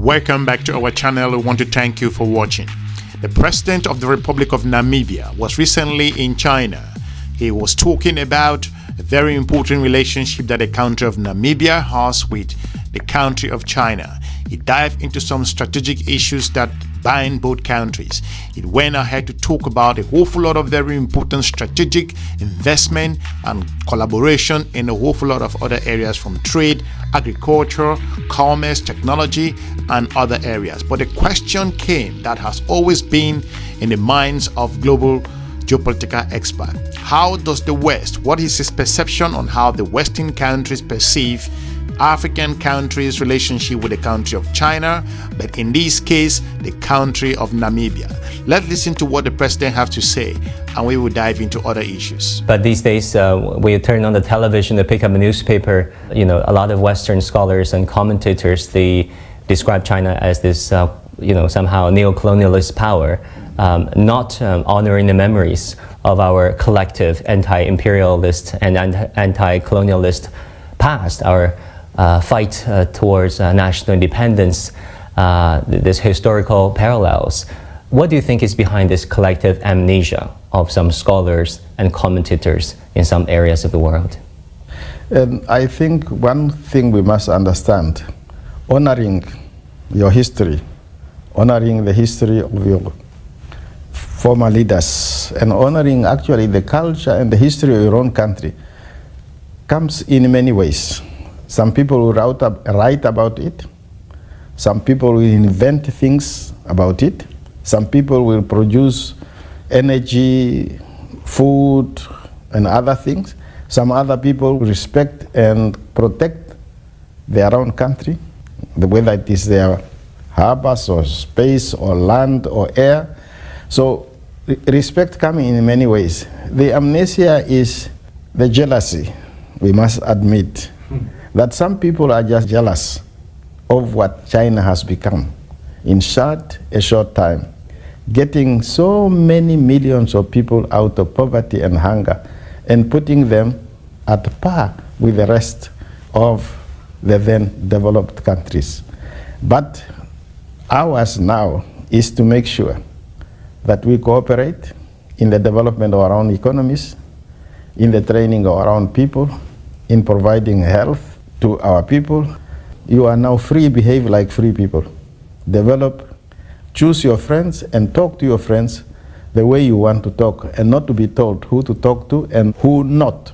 Welcome back to our channel. We want to thank you for watching. The President of the Republic of Namibia was recently in China. He was talking about a very important relationship that the country of Namibia has with the country of China. He dived into some strategic issues that bind both countries. It went ahead to talk about a whole lot of very important strategic investment and collaboration in a whole lot of other areas, from trade, agriculture, commerce, technology, and other areas. But the question came that has always been in the minds of global geopolitical experts. How does the West, what is his perception on how the Western countries perceive African countries' relationship with the country of China, but in this case, the country of Namibia? Let's listen to what the president has to say, and we will dive into other issues. But these days, when you turn on the television to pick up a newspaper, a lot of Western scholars and commentators, they describe China as this, somehow neo-colonialist power, not honoring the memories of our collective anti-imperialist and anti-colonialist past, our fight towards national independence, this historical parallels. What do you think is behind this collective amnesia of some scholars and commentators in some areas of the world? I think one thing we must understand, honoring your history, honoring the history of your former leaders, and honoring actually the culture and the history of your own country comes in many ways. Some people will write about it. Some people will invent things about it. Some people will produce energy, food, and other things. Some other people respect and protect their own country, whether it is their harbors or space or land or air. So respect coming in many ways. The amnesia is the jealousy, we must admit, that some people are just jealous of what China has become in a short time, getting so many millions of people out of poverty and hunger and putting them at par with the rest of the then developed countries. But ours now is to make sure that we cooperate in the development of our own economies, in the training of our own people, in providing health to our people. You are now free, behave like free people. Develop, choose your friends and talk to your friends the way you want to talk, and not to be told who to talk to and who not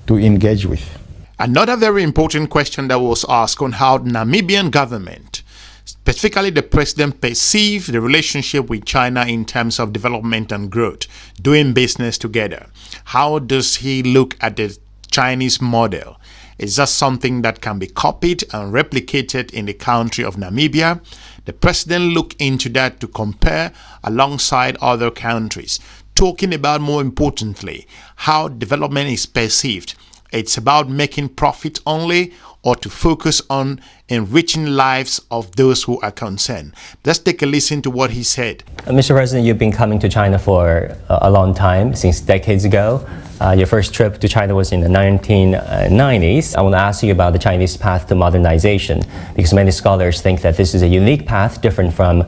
to engage with. Another very important question that was asked on how the Namibian government, specifically the president, perceive the relationship with China in terms of development and growth, doing business together. How does he look at the Chinese model? Is that something that can be copied and replicated in the country of Namibia? The president looked into that to compare alongside other countries, talking about, more importantly, how development is perceived. It's about making profit only, or to focus on enriching lives of those who are concerned. Let's take a listen to what he said. Mr. President, you've been coming to China for a long time, since decades ago. Your first trip to China was in the 1990s. I want to ask you about the Chinese path to modernization, because many scholars think that this is a unique path, different from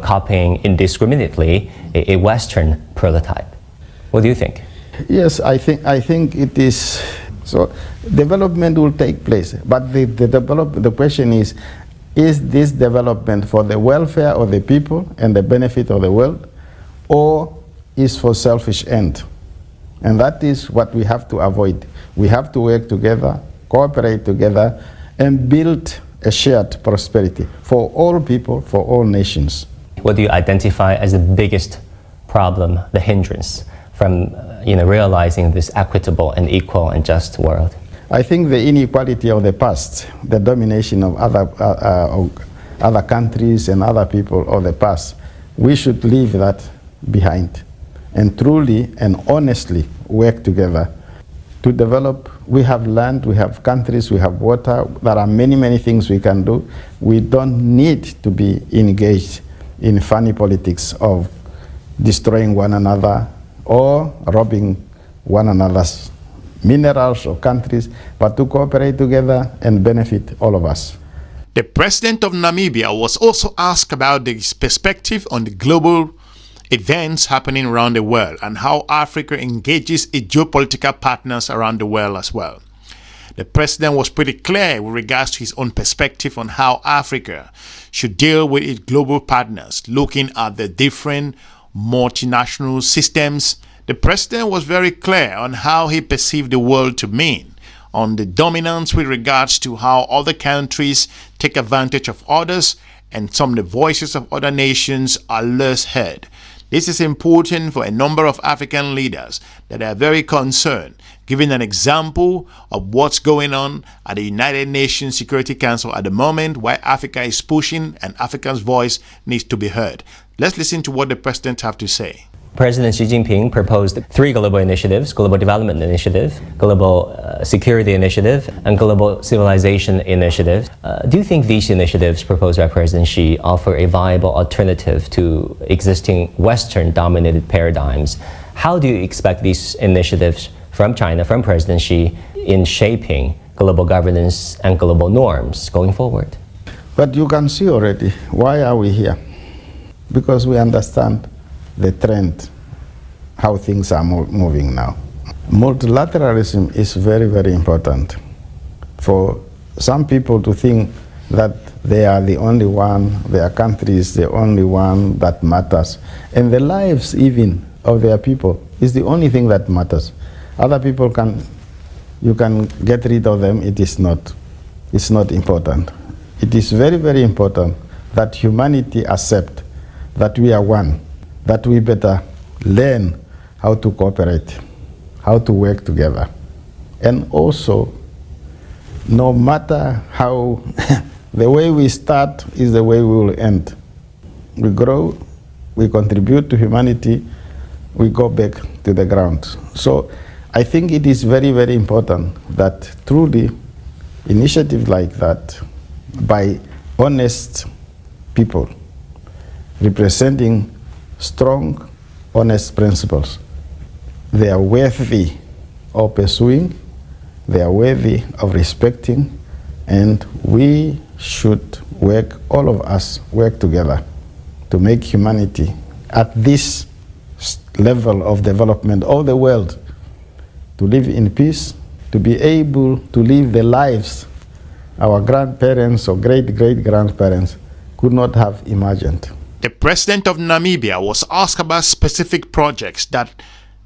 copying indiscriminately a Western prototype. What do you think? Yes, I think it is. So development will take place, but the question is this development for the welfare of the people and the benefit of the world, or is for selfish end? And that is what we have to avoid. We have to work together, cooperate together, and build a shared prosperity for all people, for all nations. What do you identify as the biggest problem, the hindrance from realizing this equitable and equal and just world? I think the inequality of the past, the domination of other countries and other people of the past, we should leave that behind and truly and honestly work together to develop. We have land, we have countries, we have water. There are many, many things we can do. We don't need to be engaged in funny politics of destroying one another or robbing one another's minerals or countries, but to cooperate together and benefit all of us. The president of Namibia was also asked about his perspective on the global events happening around the world and how Africa engages its geopolitical partners around the world as well. The president was pretty clear with regards to his own perspective on how Africa should deal with its global partners, looking at the different multinational systems. The president was very clear on how he perceived the world to mean, on the dominance with regards to how other countries take advantage of others, and some of the voices of other nations are less heard. This is important for a number of African leaders that are very concerned, giving an example of what's going on at the United Nations Security Council at the moment, where Africa is pushing and Africa's voice needs to be heard. Let's listen to what the president have to say. President Xi Jinping proposed 3 global initiatives: Global Development Initiative, Global Security Initiative, and Global Civilization Initiative. Do you think these initiatives proposed by President Xi offer a viable alternative to existing Western-dominated paradigms? How do you expect these initiatives from China, from President Xi, in shaping global governance and global norms going forward? But you can see already, why are we here? Because we understand the trend, how things are moving now. Multilateralism is very, very important. For some people to think that they are the only one, their country is the only one that matters, and the lives even of their people is the only thing that matters. Other people you can get rid of them, it's not important. It is very, very important that humanity accept that we are one, that we better learn how to cooperate, how to work together. And also, no matter how, the way we start is the way we will end. We grow, we contribute to humanity, we go back to the ground. So I think it is very, very important that through the initiative like that, by honest people representing strong, honest principles, they are worthy of pursuing, they are worthy of respecting, and we should work, all of us work together to make humanity at this level of development of the world to live in peace, to be able to live the lives our grandparents or great-great-grandparents could not have imagined. The president of Namibia was asked about specific projects that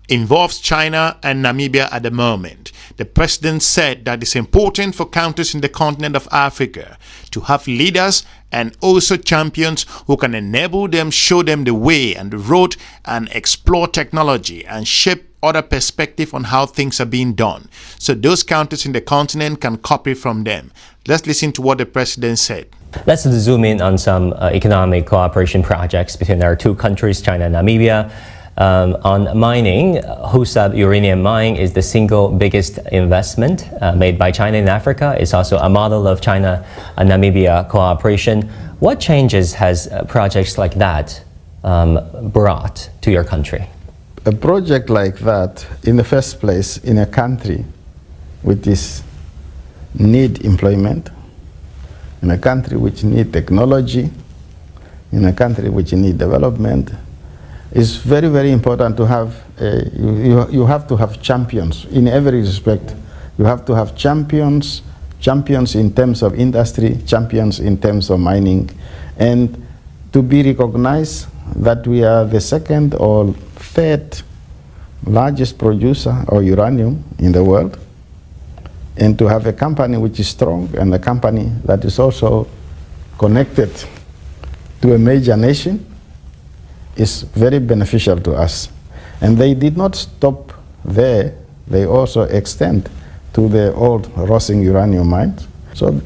involves China and Namibia at the moment. The president said that it's important for countries in the continent of Africa to have leaders and also champions who can enable them, show them the way and the road, and explore technology and shape other perspective on how things are being done, so those countries in the continent can copy from them. Let's listen to what the president said. Let's zoom in on some economic cooperation projects between our two countries, China and Namibia. On mining, Husab uranium mine is the single biggest investment made by China in Africa. It's also a model of China and Namibia cooperation. What changes has projects like that brought to your country? A project like that, in the first place, in a country which is need employment, in a country which need technology, in a country which need development, it's very, very important to have, you have to have champions in every respect. You have to have champions in terms of industry, champions in terms of mining, and to be recognized that we are the second or third largest producer of uranium in the world, and to have a company which is strong and a company that is also connected to a major nation is very beneficial to us. And they did not stop there, they also extend to the old Rossing uranium mines. So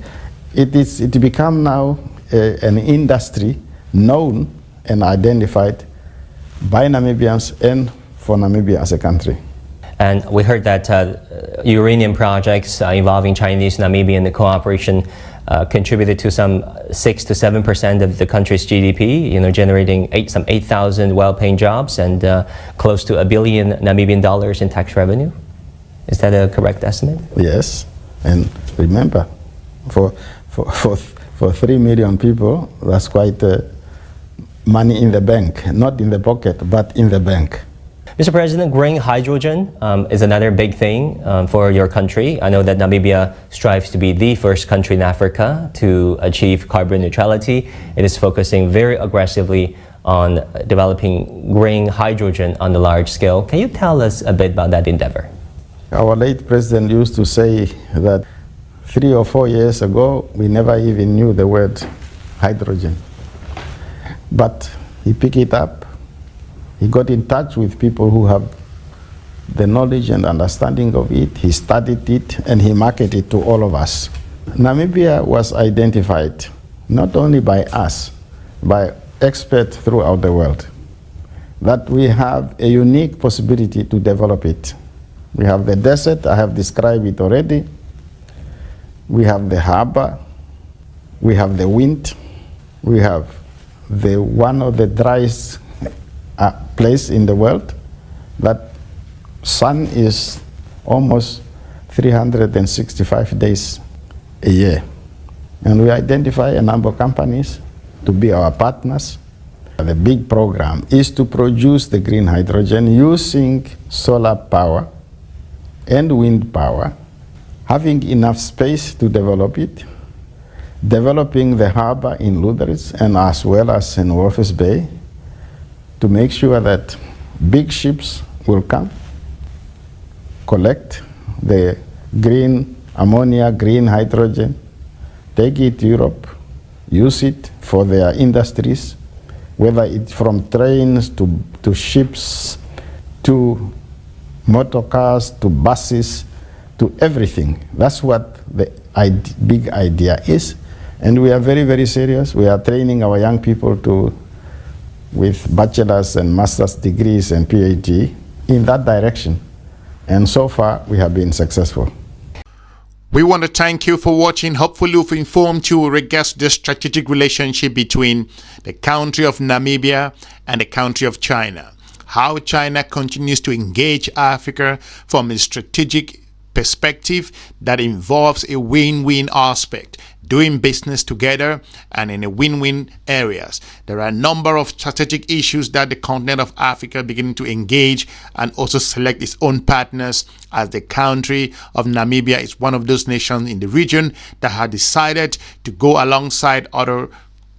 it become now an industry known and identified by Namibians and for Namibia as a country. And we heard that uranium projects involving Chinese-Namibian cooperation contributed to some 6 to 7% of the country's GDP, generating some 8,000 well-paying jobs and close to $1 billion Namibian dollars in tax revenue. Is that a correct estimate? Yes, and remember, for For 3 million people, that's quite money in the bank, not in the pocket, but in the bank. Mr. President, green hydrogen is another big thing for your country. I know that Namibia strives to be the first country in Africa to achieve carbon neutrality. It is focusing very aggressively on developing green hydrogen on the large scale. Can you tell us a bit about that endeavor? Our late president used to say that 3 or 4 years ago, we never even knew the word hydrogen. But he picked it up. He got in touch with people who have the knowledge and understanding of it. He studied it and he marketed it to all of us. Namibia was identified not only by us, by experts throughout the world, that we have a unique possibility to develop it. We have the desert, I have described it already. We have the harbor, we have the wind, we have one of the driest place in the world. That sun is almost 365 days a year. And we identify a number of companies to be our partners. The big program is to produce the green hydrogen using solar power and wind power, having enough space to develop it, developing the harbor in Lüderitz and as well as in Walvis Bay, to make sure that big ships will come, collect the green ammonia, green hydrogen, take it to Europe, use it for their industries, whether it's from trains to ships, to motor cars, to buses, to everything. That's what the big idea is. And we are very, very serious. We are training our young people with bachelor's and master's degrees and PhD in that direction. And so far, we have been successful. We want to thank you for watching. Hopefully we've informed you regards the strategic relationship between the country of Namibia and the country of China. How China continues to engage Africa from a strategic perspective that involves a win-win aspect, doing business together and in a win-win areas. There are a number of strategic issues that the continent of Africa beginning to engage and also select its own partners, as the country of Namibia is one of those nations in the region that had decided to go alongside other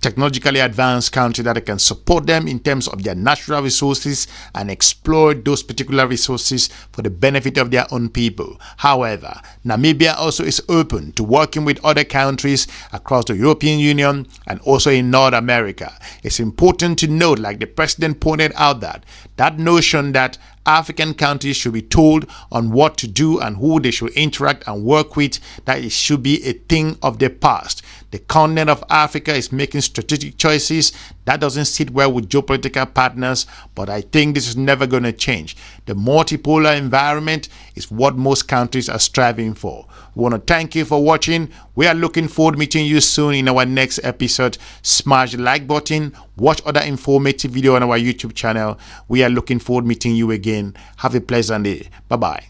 technologically advanced countries that can support them in terms of their natural resources and exploit those particular resources for the benefit of their own people. However, Namibia also is open to working with other countries across the European Union and also in North America. It's important to note, like the president pointed out, that notion that African countries should be told on what to do and who they should interact and work with, that it should be a thing of the past. The continent of Africa is making strategic choices that doesn't sit well with geopolitical partners, but I think this is never going to change. The multipolar environment is what most countries are striving for. We want to thank you for watching. We are looking forward to meeting you soon in our next episode. Smash the like button. Watch other informative video on our YouTube channel. We are looking forward to meeting you again. Have a pleasant day. Bye-bye.